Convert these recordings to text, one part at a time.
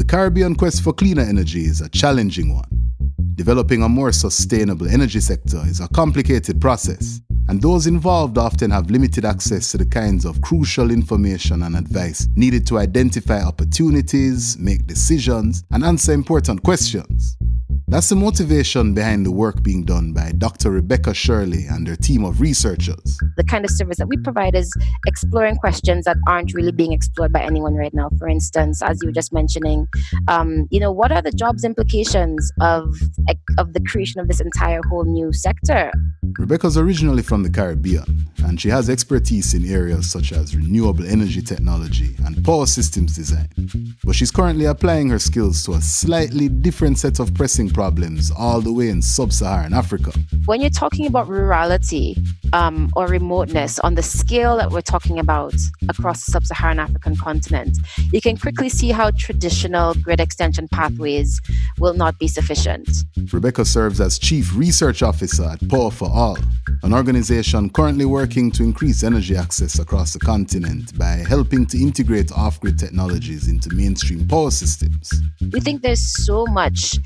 Caribbean quest for cleaner energy is a challenging one. Developing a more sustainable energy sector is a complicated process, and those involved often have limited access to the kinds of crucial information and advice needed to identify opportunities, make decisions, and answer important questions. That's the motivation behind the work being done by Dr. Rebekah Shirley and her team of researchers. The kind of service that we provide is exploring questions that aren't really being explored by anyone right now. For instance, as you were just mentioning, what are the jobs implications of the creation of this entire whole new sector? Rebekah's originally from the Caribbean, and she has expertise in areas such as renewable energy technology and power systems design. But she's currently applying her skills to a slightly different set of pressing problems all the way in sub-Saharan Africa. When you're talking about rurality or remoteness on the scale that we're talking about across the sub-Saharan African continent, you can quickly see how traditional grid extension pathways will not be sufficient. Rebekah serves as Chief Research Officer at Power for All, an organization currently working to increase energy access across the continent by helping to integrate off-grid technologies into mainstream power systems. We think there's so much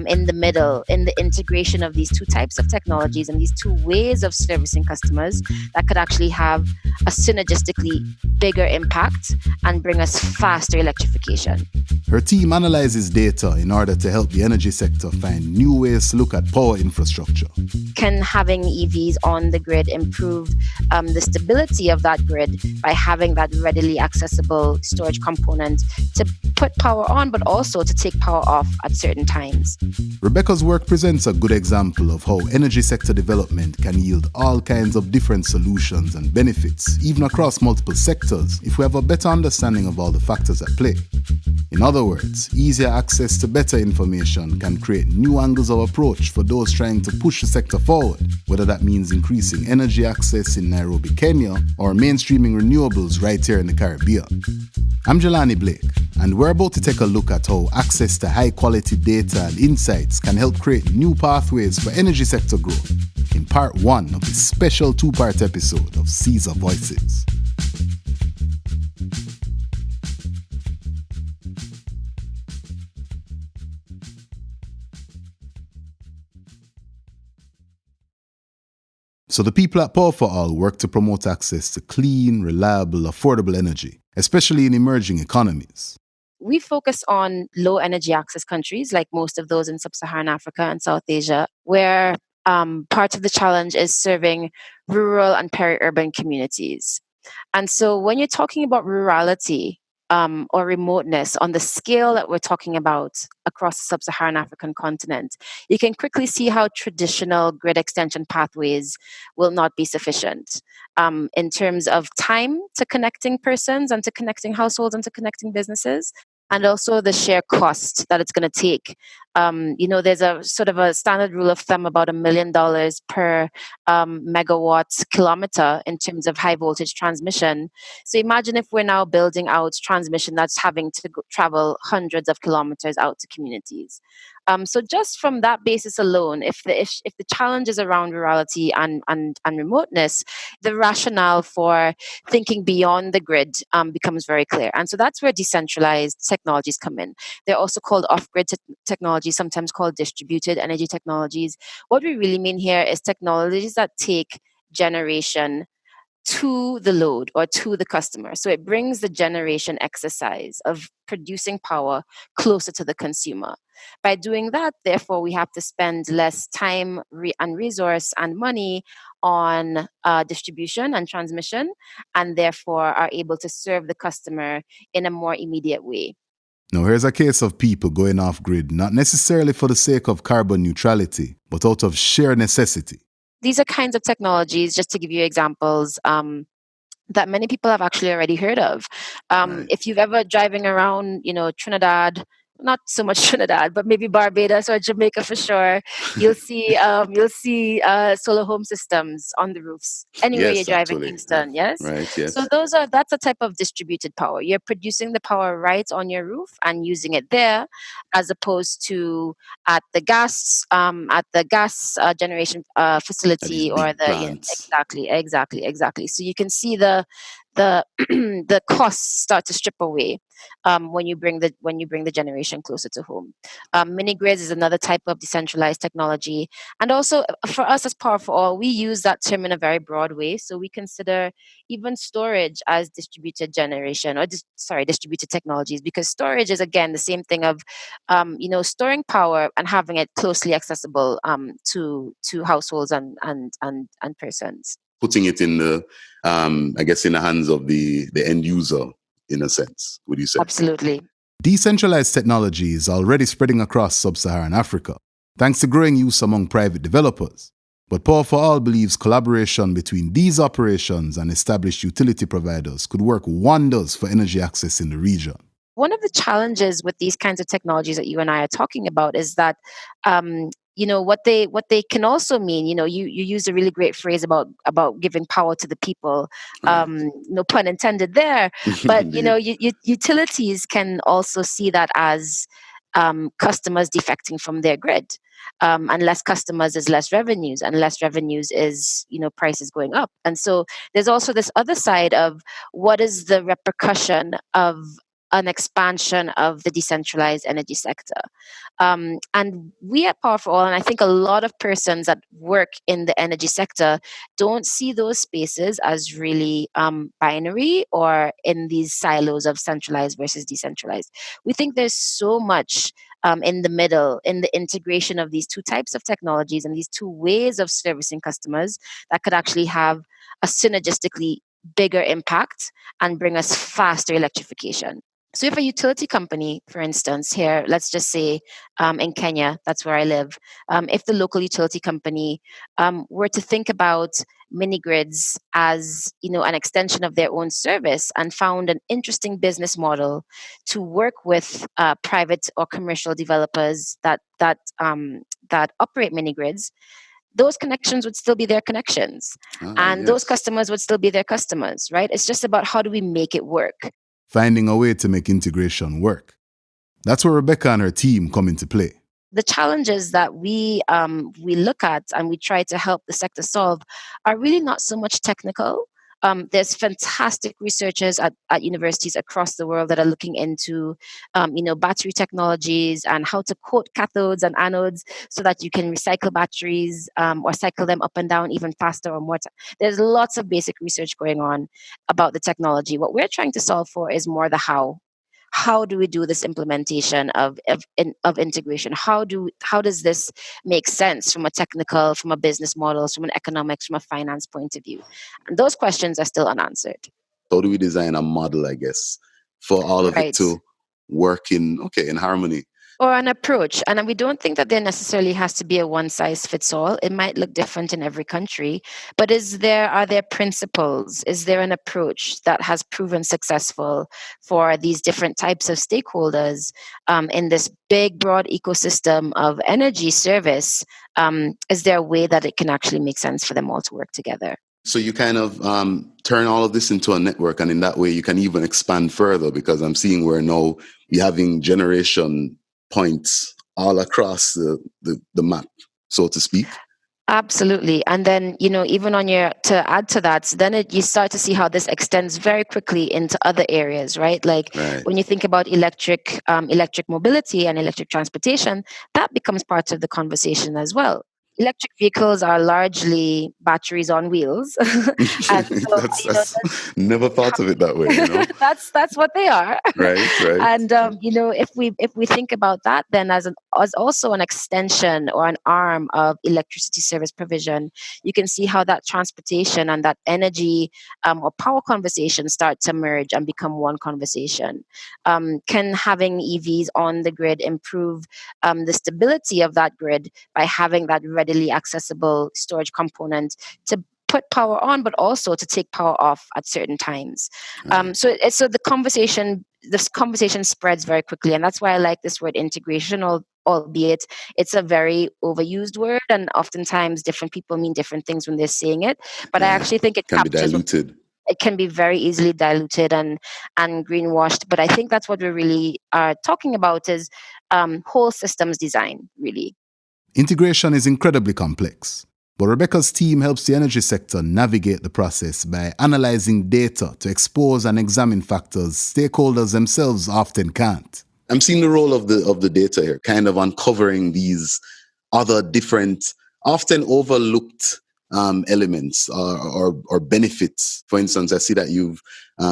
in the middle, in the integration of these two types of technologies and these two ways of servicing customers that could actually have a synergistically bigger impact and bring us faster electrification. Her team analyzes data in order to help the energy sector find new ways to look at power infrastructure. Can having EVs on the grid improve the stability of that grid by having that readily accessible storage component to put power on, but also to take power off at certain times? Rebekah's work presents a good example of how energy sector development can yield all kinds of different solutions and benefits, even across multiple sectors, if we have a better understanding of all the factors at play. In other words, easier access to better information can create new angles of approach for those trying to push the sector forward, whether that means increasing energy access in Nairobi, Kenya, or mainstreaming renewables right here in the Caribbean. I'm Jelani Blake, and we're about to take a look at how access to high-quality data and insights can help create new pathways for energy sector growth in part 1 of this special 2-part episode of CESaRE Voices. So the people at Power for All work to promote access to clean, reliable, affordable energy, especially in emerging economies. We focus on low energy access countries like most of those in sub-Saharan Africa and South Asia, where part of the challenge is serving rural and peri-urban communities. And so when you're talking about rurality or remoteness on the scale that we're talking about across the sub-Saharan African continent, you can quickly see how traditional grid extension pathways will not be sufficient in terms of time to connecting persons and to connecting households and to connecting businesses, and also the sheer cost that it's going to take. There's a sort of a standard rule of thumb about $1 million per megawatt kilometer in terms of high voltage transmission. So imagine if we're now building out transmission that's having to travel hundreds of kilometers out to communities. So just from that basis alone, if the challenge is around rurality and remoteness, the rationale for thinking beyond the grid becomes very clear. And so that's where decentralized technologies come in. They're also called off-grid technologies, sometimes called distributed energy technologies. What we really mean here is technologies that take generation to the load or to the customer. So it brings the generation exercise of producing power closer to the consumer. By doing that, therefore, we have to spend less time and resource and money on distribution and transmission, and therefore are able to serve the customer in a more immediate way. Now, here's a case of people going off-grid, not necessarily for the sake of carbon neutrality, but out of sheer necessity. These are kinds of technologies, just to give you examples, that many people have actually already heard of. Right. If you've ever driving around, Trinidad, not so much Trinidad, but maybe Barbados or Jamaica for sure, you'll see solar home systems on the roofs anywhere Yes, you're driving actually. Kingston. Yes, Right. Yes. so that's a type of distributed power. You're producing the power right on your roof and using it there, as opposed to at the gas generation facility these or big the plants. exactly. So you can see the the the costs start to strip away when you bring the generation closer to home. Mini grids is another type of decentralized technology, and also for us as Power for All, we use that term in a very broad way. So we consider even storage as distributed generation, or distributed technologies, because storage is again the same thing of storing power and having it closely accessible to households and persons. Putting it in the, I guess, in the hands of the end user, in a sense, would you say? Absolutely. Decentralized technology is already spreading across sub-Saharan Africa, thanks to growing use among private developers. But Power for All believes collaboration between these operations and established utility providers could work wonders for energy access in the region. One of the challenges with these kinds of technologies that you and I are talking about is that what they can also mean. You used a really great phrase about giving power to the people. No pun intended there. But utilities can also see that as customers defecting from their grid. And less customers is less revenues, and less revenues is prices going up. And so there's also this other side of what is the repercussion of an expansion of the decentralized energy sector. And we at Power for All, and I think a lot of persons that work in the energy sector, don't see those spaces as really binary or in these silos of centralized versus decentralized. We think there's so much in the middle, in the integration of these two types of technologies and these two ways of servicing customers, that could actually have a synergistically bigger impact and bring us faster electrification. So if a utility company, for instance, here, let's just say in Kenya, that's where I live, if the local utility company were to think about mini grids as an extension of their own service and found an interesting business model to work with private or commercial developers that operate mini grids, those connections would still be their connections, and those customers would still be their customers, right? It's just about how do we make it work. Finding a way to make integration work. That's where Rebekah and her team come into play. The challenges that we look at and we try to help the sector solve are really not so much technical. There's fantastic researchers at universities across the world that are looking into, battery technologies and how to coat cathodes and anodes so that you can recycle batteries or cycle them up and down even faster or more. There's lots of basic research going on about the technology. What we're trying to solve for is more the how. How do we do this implementation of integration? How does this make sense from a technical, from a business model, from an economics, from a finance point of view? And those questions are still unanswered. How do we design a model, I guess, for all of it to work in harmony? Or an approach. And we don't think that there necessarily has to be a one-size-fits-all. It might look different in every country. But are there principles? Is there an approach that has proven successful for these different types of stakeholders in this big, broad ecosystem of energy service? Is there a way that it can actually make sense for them all to work together? So you kind of turn all of this into a network, and in that way you can even expand further, because I'm seeing where now you're having generation points all across the map, so to speak. Absolutely. And then, even to add to that, then you start to see how this extends very quickly into other areas, right? When you think about electric mobility and electric transportation, that becomes part of the conversation as well. Electric vehicles are largely batteries on wheels. And so, never thought of it that way. That's what they are. Right. And if we think about that, then as also an extension or an arm of electricity service provision, you can see how that transportation and that energy or power conversation start to merge and become one conversation. Can having EVs on the grid improve the stability of that grid by having that readily accessible storage component to put power on, but also to take power off at certain times? So this conversation spreads very quickly, and that's why I like this word integration, albeit it's a very overused word, and oftentimes different people mean different things when they're saying it. But I actually think it can be diluted. It can be very easily diluted and greenwashed. But I think that's what we really are talking about is whole systems design, really. Integration is incredibly complex. But Rebekah's team helps the energy sector navigate the process by analyzing data to expose and examine factors stakeholders themselves often can't. I'm seeing the role of the data here, kind of uncovering these other different, often overlooked elements or benefits. For instance, I see that you've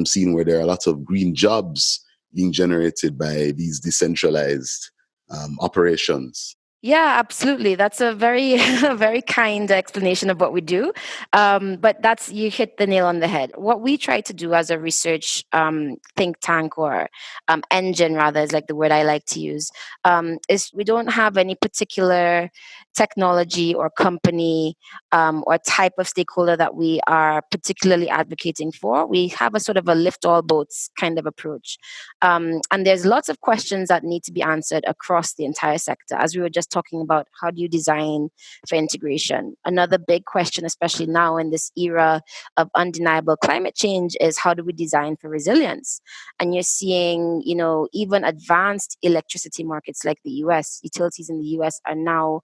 seen where there are a lot of green jobs being generated by these decentralized operations. Yeah, absolutely. That's a very, very kind explanation of what we do. But you hit the nail on the head. What we try to do as a research think tank or engine, rather, is like the word I like to use, is we don't have any particular technology or company or type of stakeholder that we are particularly advocating for. We have a sort of a lift all boats kind of approach. And there's lots of questions that need to be answered across the entire sector. As we were just talking about, how do you design for integration? Another big question, especially now in this era of undeniable climate change, is how do we design for resilience? And you're seeing, even advanced electricity markets like the US, utilities in the US are now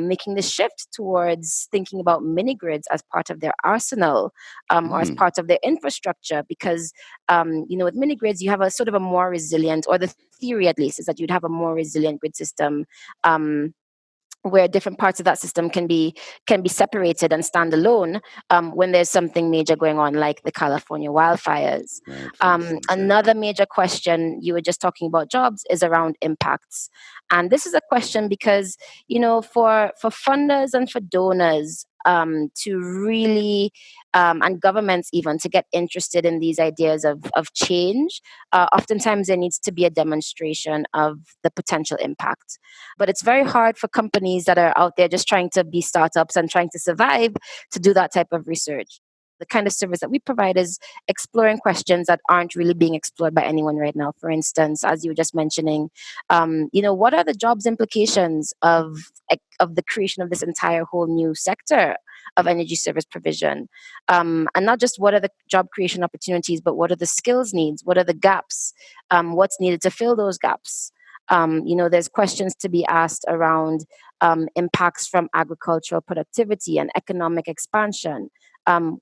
making the shift towards thinking about mini grids as part of their arsenal or as part of their infrastructure, because with mini grids you have a sort of a more resilient, or the theory at least is that you'd have a more resilient grid system where different parts of that system can be separated and stand alone when there's something major going on, like the California wildfires. Right, another major question, you were just talking about jobs, is around impacts. And this is a question because, for funders and for donors to really, and governments even, to get interested in these ideas of change, oftentimes there needs to be a demonstration of the potential impact. But it's very hard for companies that are out there just trying to be startups and trying to survive to do that type of research. The kind of service that we provide is exploring questions that aren't really being explored by anyone right now. For instance, as you were just mentioning, what are the jobs implications of the creation of this entire whole new sector of energy service provision? And not just what are the job creation opportunities, but what are the skills needs? What are the gaps? What's needed to fill those gaps? There's questions to be asked around impacts from agricultural productivity and economic expansion.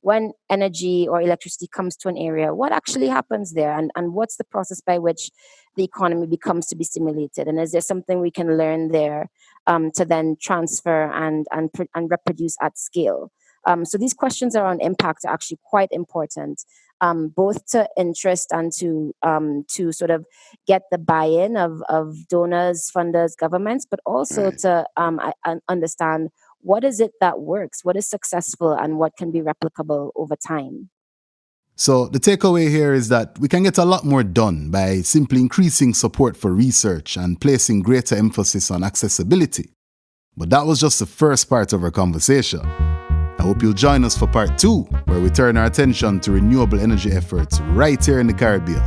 When energy or electricity comes to an area, what actually happens there, and what's the process by which the economy becomes to be stimulated? And is there something we can learn there to then transfer and reproduce at scale? So these questions around impact are actually quite important, both to interest and to sort of get the buy-in of donors, funders, governments, but also to understand what is it that works, what is successful, and what can be replicable over time. So the takeaway here is that we can get a lot more done by simply increasing support for research and placing greater emphasis on accessibility. But that was just the first part of our conversation. I hope you'll join us for part 2, where we turn our attention to renewable energy efforts right here in the Caribbean.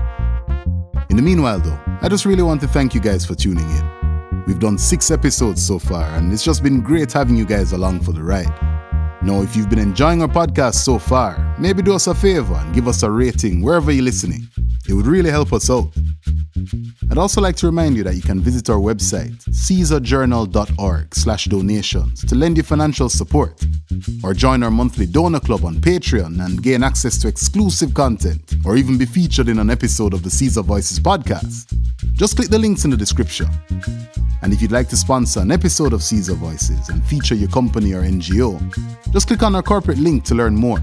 In the meanwhile though, I just really want to thank you guys for tuning in. We've done 6 episodes so far, and it's just been great having you guys along for the ride. Now, if you've been enjoying our podcast so far, maybe do us a favor and give us a rating wherever you're listening. It would really help us out. I'd also like to remind you that you can visit our website, CESaRejournal.org/donations, to lend you financial support, or join our monthly donor club on Patreon and gain access to exclusive content, or even be featured in an episode of the CESaRE Voices podcast. Just click the links in the description. And if you'd like to sponsor an episode of CESaRE Voices and feature your company or NGO, just click on our corporate link to learn more.